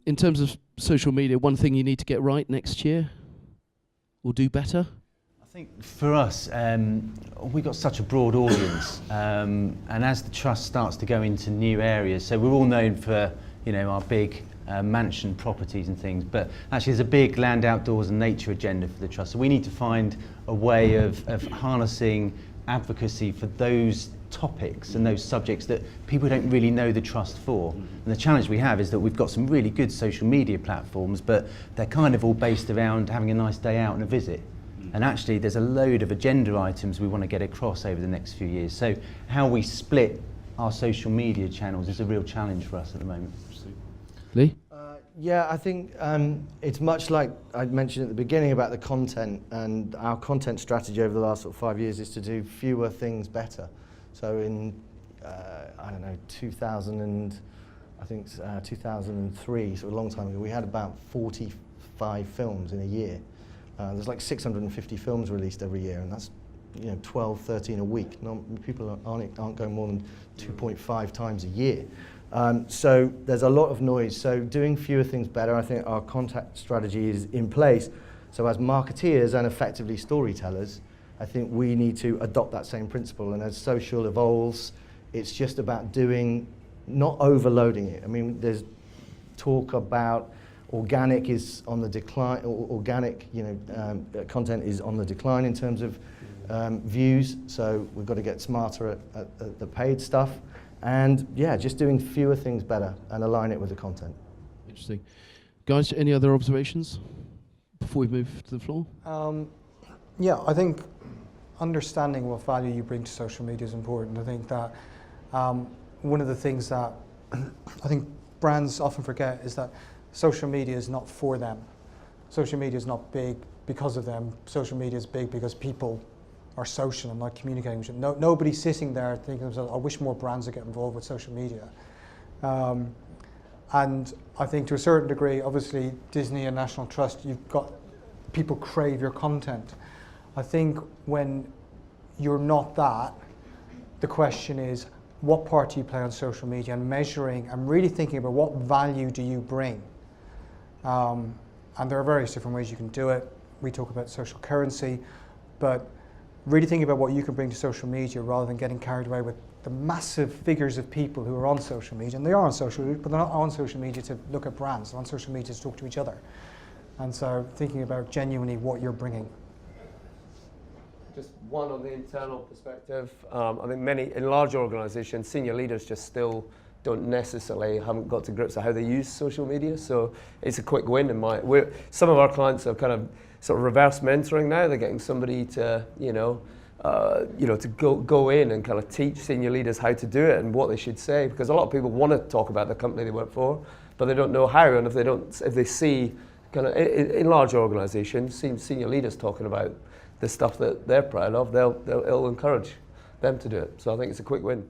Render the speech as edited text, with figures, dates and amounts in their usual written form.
In terms of social media, one thing you need to get right next year or do better? I think for us, we've got such a broad audience, and as the trust starts to go into new areas, so we're all known for, you know, our big mansion properties and things, but actually there's a big land, outdoors and nature agenda for the trust. So we need to find a way of harnessing advocacy for those topics and those subjects that people don't really know the trust for. And the challenge we have is that we've got some really good social media platforms, but they're kind of all based around having a nice day out and a visit. And actually there's a load of agenda items we want to get across over the next few years. So how we split our social media channels is a real challenge for us at the moment. Lee? Yeah, I think it's much like I mentioned at the beginning about the content, and our content strategy over the last sort of 5 years is to do fewer things better. So in, I don't know, 2003, so a long time ago, we had about 45 films in a year. There's like 650 films released every year, and that's, you know, 12, 13 a week. People aren't going more than 2.5 times a year. So there's a lot of noise. So doing fewer things better, I think our content strategy is in place. So as marketeers and effectively storytellers, I think we need to adopt that same principle. And as social evolves, it's just about doing, not overloading it. I mean, there's talk about organic is on the decline, or organic, you know, content is on the decline in terms of views. So we've got to get smarter at the paid stuff. And yeah, just doing fewer things better and align it with the content. Interesting. Guys, any other observations before we move to the floor? Yeah, I think understanding what value you bring to social media is important. I think that one of the things that I think brands often forget is that social media is not for them. Social media is not big because of them. Social media is big because people are social and like communicating with them. Nobody's sitting there thinking to themselves, I wish more brands would get involved with social media. And I think to a certain degree, obviously Disney and National Trust, you've got, people crave your content. I think when you're not that, the question is, what part do you play on social media, and measuring and really thinking about what value do you bring? And there are various different ways you can do it. We talk about social currency, but really thinking about what you can bring to social media rather than getting carried away with the massive figures of people who are on social media. And they are on social media, but they're not on social media to look at brands. They're on social media to talk to each other. And so thinking about genuinely what you're bringing. Just one on the internal perspective. I think many, in large organizations, senior leaders just still haven't got to grips with how they use social media. So it's a quick win in some of our clients are kind of sort of reverse mentoring now. They're getting somebody to, to go in and kind of teach senior leaders how to do it and what they should say, because a lot of people want to talk about the company they work for, but they don't know how. And if they see kind of in large organizations, senior leaders talking about the stuff that they're proud of, it'll encourage them to do it. So I think it's a quick win.